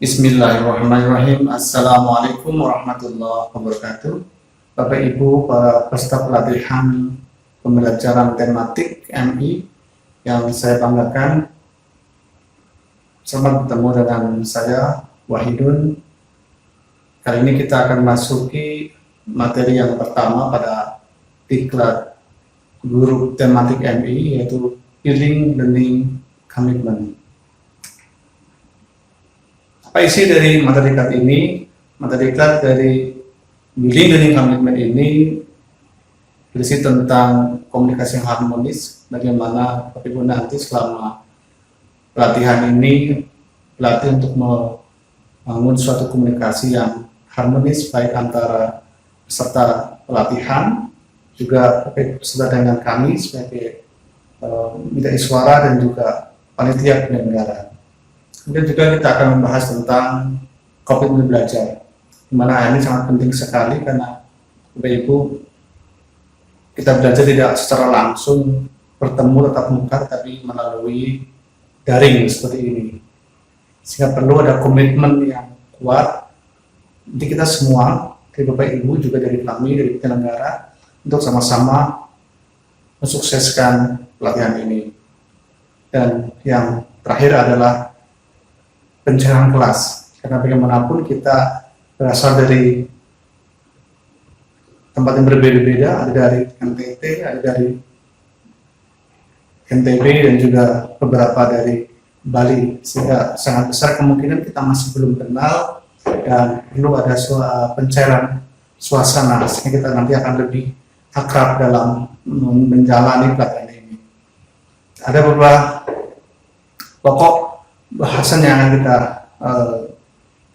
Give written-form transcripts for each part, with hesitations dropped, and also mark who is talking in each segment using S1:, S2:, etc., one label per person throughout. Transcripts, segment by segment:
S1: Bismillahirrahmanirrahim. Assalamualaikum warahmatullahi wabarakatuh. Bapak Ibu para peserta pelatihan pembelajaran tematik MI yang saya banggakan, selamat bertemu dengan saya Wahidun. Kali ini kita akan masuki materi yang pertama pada diklat guru tematik MI, yaitu Healing Learning Commitment. Apa isi dari materi diklat ini? Materi diklat dari Healing Learning Commitment ini berisi tentang komunikasi yang harmonis, bagaimana Bapak Ibu nanti selama pelatihan ini berlatih untuk membangun suatu komunikasi yang harmonis baik antara peserta pelatihan, juga peserta dengan kami sebagai mitra suara dan juga panitia penyelenggara. Kemudian juga kita akan membahas tentang komitmen belajar, di mana ini sangat penting sekali karena Bapak Ibu, kita belajar tidak secara langsung bertemu tatap muka, tapi melalui daring seperti ini, sehingga perlu ada komitmen yang kuat. Jadi kita semua, dari Bapak Ibu juga dari kami, dari penyelenggara, untuk sama-sama mensukseskan pelatihan ini. Dan yang terakhir adalah pencerahan kelas, karena bagaimanapun kita berasal dari tempat yang berbeda-beda, ada dari NTT, ada dari NTB, dan juga beberapa dari Bali, sehingga sangat besar kemungkinan kita masih belum kenal dan perlu ada pencairan suasana, sehingga kita nanti akan lebih akrab dalam menjalani pelatihan ini. Ada beberapa pokok bahasan yang akan kita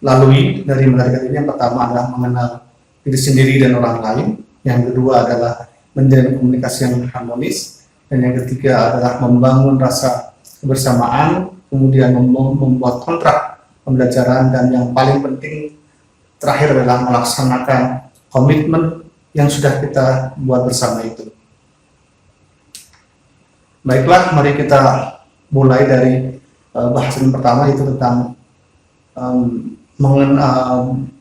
S1: lalui dari materi ini. Yang pertama adalah mengenal diri sendiri dan orang lain, yang kedua adalah menjalin komunikasi yang harmonis, dan yang ketiga adalah membangun rasa kebersamaan, kemudian membuat kontrak pembelajaran, dan yang paling penting terakhir adalah melaksanakan komitmen yang sudah kita buat bersama itu. Baiklah, mari kita mulai dari bahasan pertama, itu tentang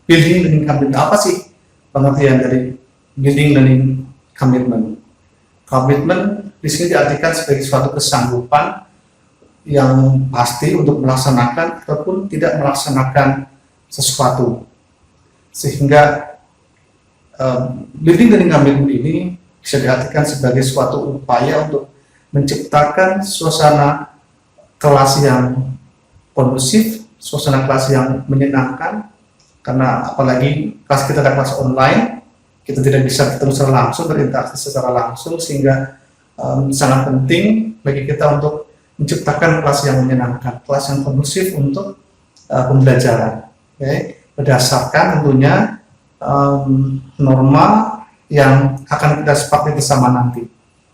S1: building learning commitment. Apa sih pengertian dari building learning commitment? Komitmen di sini diartikan sebagai suatu kesanggupan yang pasti untuk melaksanakan ataupun tidak melaksanakan sesuatu, sehingga building learning commitment ini bisa diartikan sebagai suatu upaya untuk menciptakan suasana kelas yang kondusif, suasana kelas yang menyenangkan, karena apalagi kelas kita adalah kelas online, kita tidak bisa ketemu secara langsung, berinteraksi secara langsung, sehingga sangat penting bagi kita untuk menciptakan kelas yang menyenangkan, kelas yang kondusif untuk pembelajaran, berdasarkan tentunya norma yang akan kita sepakati bersama nanti.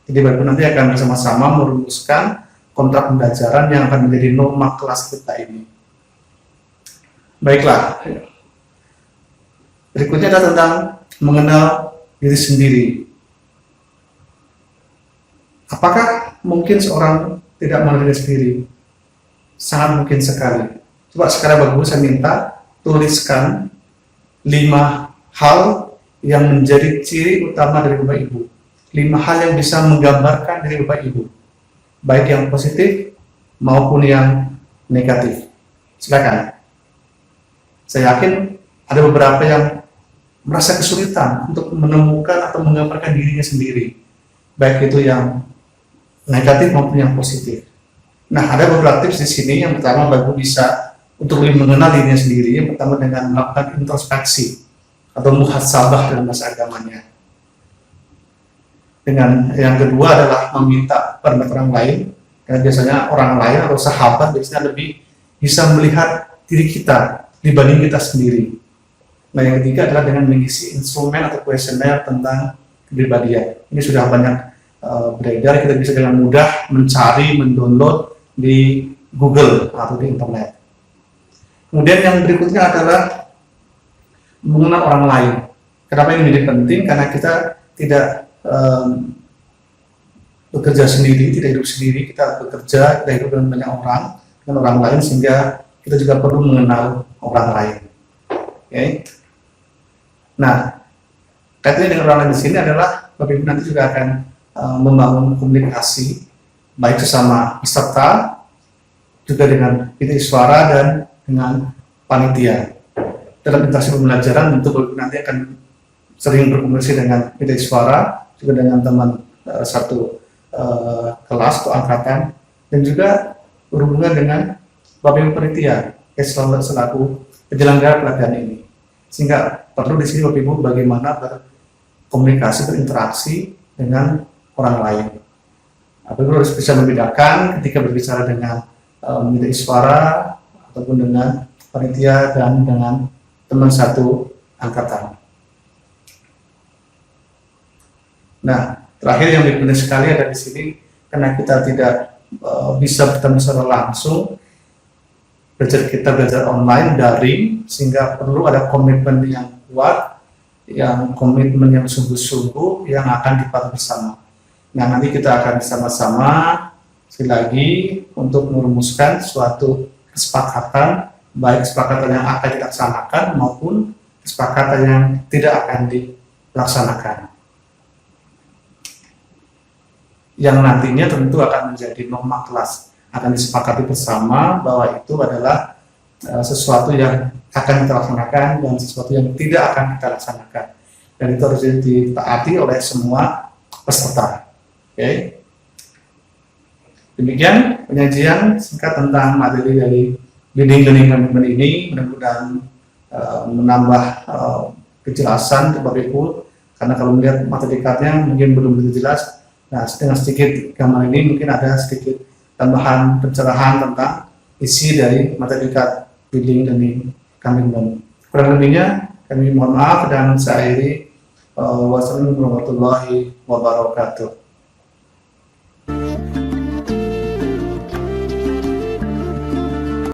S1: Jadi baru nanti akan bersama-sama merumuskan kontrak pembelajaran yang akan menjadi norma kelas kita ini. Baiklah, berikutnya adalah tentang mengenal diri sendiri. Apakah mungkin seorang tidak mengenal diri sendiri? Sangat mungkin sekali. Coba sekarang bagus, saya minta tuliskan 5 hal yang menjadi ciri utama dari Bapak Ibu. 5 hal yang bisa menggambarkan diri Bapak Ibu, baik yang positif maupun yang negatif. Silakan. Saya yakin ada beberapa yang merasa kesulitan untuk menemukan atau menggambarkan dirinya sendiri, baik itu yang negatif maupun yang positif. Nah, ada beberapa tips di sini. Yang pertama, Bapak bisa untuk lebih mengenal dirinya sendiri. Yang pertama dengan melakukan introspeksi atau muhasabah dalam bahasa agamanya. Dengan yang kedua adalah meminta pendapat orang lain, karena biasanya orang lain atau sahabat biasanya lebih bisa melihat diri kita dibanding kita sendiri. Nah, yang ketiga adalah dengan mengisi instrumen atau kuesioner tentang kepribadian. Ini sudah banyak beredar, kita bisa dengan mudah mencari, mendownload di Google atau di internet. Kemudian yang berikutnya adalah mengenal orang lain. Kenapa ini menjadi penting? Karena kita tidak bekerja sendiri, tidak hidup sendiri, kita bekerja, kita hidup dengan banyak orang, dengan orang lain, sehingga kita juga perlu mengenal orang lain. Oke. Nah, kaitannya dengan orang lain di sini adalah Bapak Ibu nanti juga akan membangun komunikasi baik sesama peserta, juga dengan pemilik suara dan dengan panitia. Dalam interaksi pembelajaran tentu Bapak Ibu nanti akan sering berkomunikasi dengan pemilik suara, juga dengan teman satu kelas atau angkatan, dan juga berhubungan dengan Bapak Ibu panitia selaku penyelenggara pelatihan ini. Sehingga perlu di sini Bapak Ibu bagaimana berkomunikasi, berinteraksi dengan orang lain. Bapak Ibu harus bisa membedakan ketika berbicara dengan pemilik suara ataupun dengan panitia dan dengan teman satu angkatan. Nah, terakhir yang lebih penting sekali ada di sini, karena kita tidak bisa bertemu secara langsung, kita belajar online, daring, sehingga perlu ada komitmen yang kuat, komitmen yang sungguh-sungguh yang akan dipakai bersama. Nah, nanti kita akan bersama-sama sekali lagi untuk merumuskan suatu kesepakatan, baik kesepakatan yang akan dilaksanakan maupun kesepakatan yang tidak akan dilaksanakan. Yang nantinya tentu akan menjadi norma kelas, akan disepakati bersama bahwa itu adalah sesuatu yang akan kita laksanakan dan sesuatu yang tidak akan kita laksanakan, dan itu harus ditaati oleh semua peserta. Oke. Demikian penyajian singkat tentang materi dari Building Learning Commitment ini, mudah-mudahan menambah kejelasan Bapak Ibu, karena kalau melihat materi card-nya mungkin belum begitu jelas. Nah, dengan sedikit gambar ini mungkin ada sedikit tambahan pencerahan tentang isi dari materi card Building Learning Commitment. Kurang lebihnya kami mohon maaf dan saya akhiri. Wassalamualaikum warahmatullahi wabarakatuh.